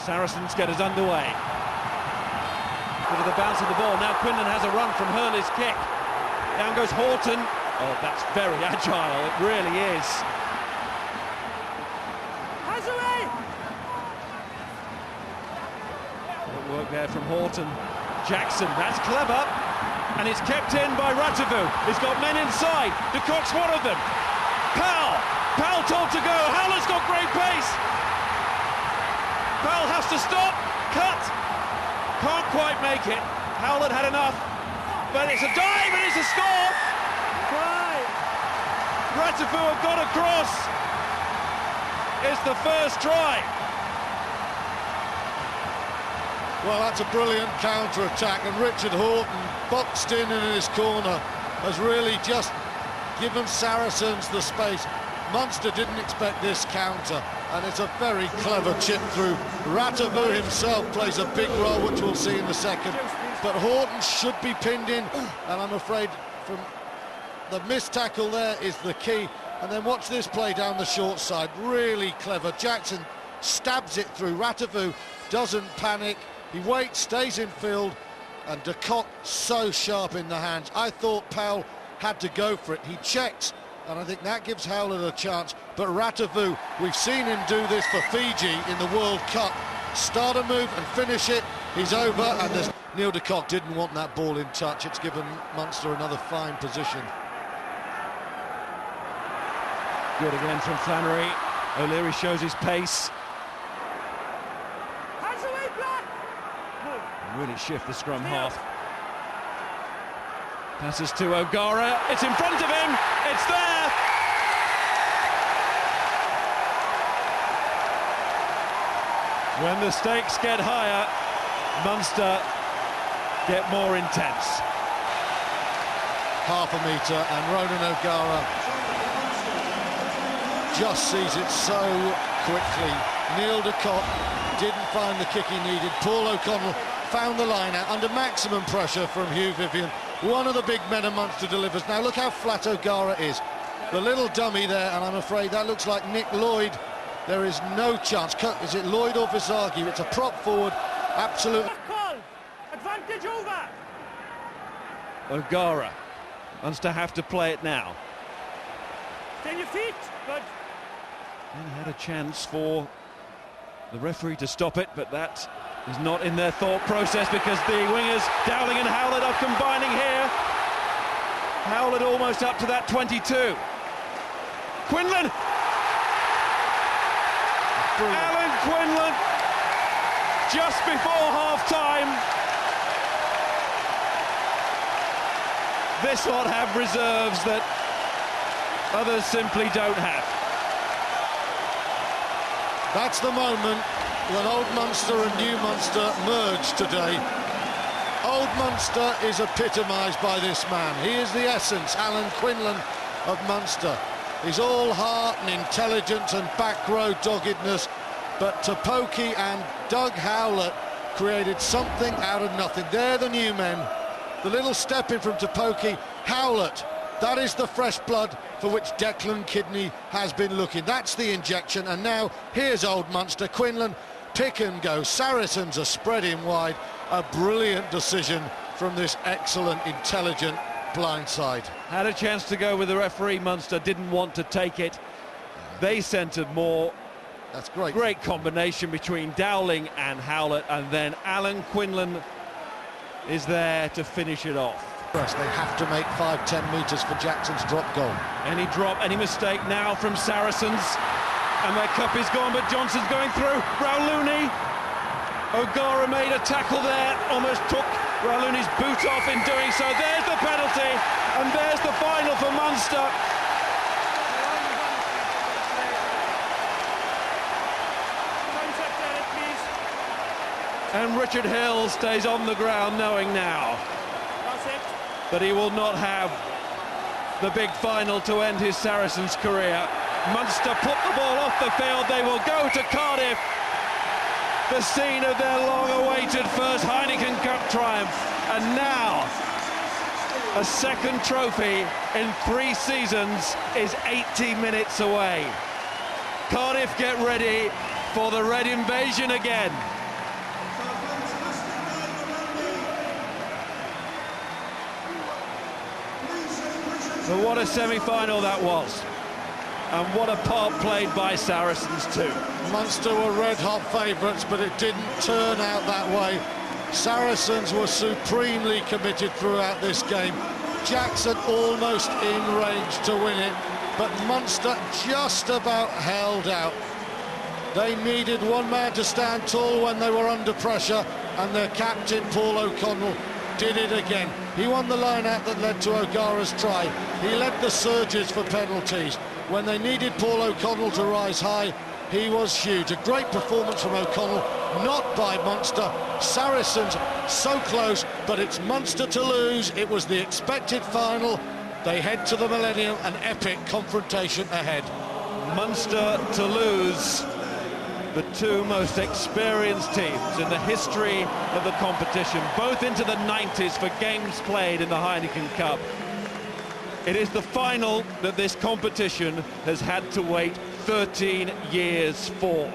Saracens get us underway. Bit of the bounce of the ball. Now Quinlan has a run from Hurley's kick. Down goes Horton. Oh, that's very agile. It really is. Good work there from Horton. Jackson, that's clever. And it's kept in by Ratavu. He's got men inside. De Kock's one of them. Powell told to go. Howlett's got great pace. Powell has to stop. Cut. Can't quite make it. Howlett had enough. But it's a dive and it's a score. Ratavu have got across. It's the first try. Well, that's a brilliant counter-attack, and Richard Horton, boxed in his corner, has really just given Saracens the space. Munster didn't expect this counter, and it's a very clever chip through. Ratavu himself plays a big role, which we'll see in a second, but Horton should be pinned in, and I'm afraid from the missed tackle there is the key. And then watch this play down the short side, really clever. Jackson stabs it through. Ratavu doesn't panic. He waits, stays in field, and De Kock so sharp in the hands. I thought Powell had to go for it. He checks, and I think that gives Howlett a chance. But Ratavu, we've seen him do this for Fiji in the World Cup. Start a move and finish it. He's over, and Neil De Kock didn't want that ball in touch. It's given Munster another fine position. Good again from Flannery. O'Leary shows his pace. Really shift the scrum half. Passes to O'Gara. It's in front of him. It's there. When the stakes get higher, Munster get more intense. Half a metre, and Ronan O'Gara just sees it so quickly. Neil De Kock didn't find the kick he needed. Paul O'Connell found the line out under maximum pressure from Hugh Vivian. One of the big men of Munster delivers. Now look how flat O'Gara is. The little dummy there, and I'm afraid that looks like Nick Lloyd. There is no chance. Is it Lloyd or Visagi? It's a prop forward. Absolutely. Advantage over. O'Gara. Munster have to play it now. Stay on your feet. Good. And had a chance for the referee to stop it, but that is not in their thought process, because the wingers, Dowling and Howlett, are combining here. Howlett almost up to that 22. Quinlan! Alan Quinlan, just before half-time. This lot have reserves that others simply don't have. That's the moment when Old Munster and New Munster merge today. Old Munster is epitomised by this man. He is the essence, Alan Quinlan of Munster. He's all heart and intelligence and back row doggedness, but Topoki and Doug Howlett created something out of nothing. They're the new men. The little step in from Topoki. Howlett, that is the fresh blood for which Declan Kidney has been looking. That's the injection, and now here's Old Munster. Quinlan, pick and go. Saracens are spreading wide. A brilliant decision from this excellent, intelligent blindside. Had a chance to go with the referee. Munster didn't want to take it. They centred more. That's great. Great combination between Dowling and Howlett, and then Alan Quinlan is there to finish it off. They have to make 5-10 metres for Jackson's drop goal. Any drop, any mistake now from Saracens, and their cup is gone, but Johnson's going through. Rauluni. O'Gara made a tackle there, almost took Rauluni's boot off in doing so. There's the penalty, and there's the final for Munster. And Richard Hill stays on the ground, knowing now that he will not have the big final to end his Saracens career. Munster put the ball off the field. They will go to Cardiff, the scene of their long-awaited first Heineken Cup triumph. And now, a second trophy in 3 seasons is 80 minutes away. Cardiff get ready for the Red Invasion again. But what a semi-final that was. And what a part played by Saracens too. Munster were red-hot favourites, but it didn't turn out that way. Saracens were supremely committed throughout this game. Jackson almost in range to win it, but Munster just about held out. They needed one man to stand tall when they were under pressure, and their captain, Paul O'Connell, did it again. He won the line-out that led to O'Gara's try. He led the surges for penalties. When they needed Paul O'Connell to rise high, he was huge. A great performance from O'Connell, not by Munster. Saracens so close, but it's Munster to lose. It was the expected final. They head to the Millennium, an epic confrontation ahead. Munster to lose, the two most experienced teams in the history of the competition, both into the 90s for games played in the Heineken Cup. It is the final that this competition has had to wait 13 years for.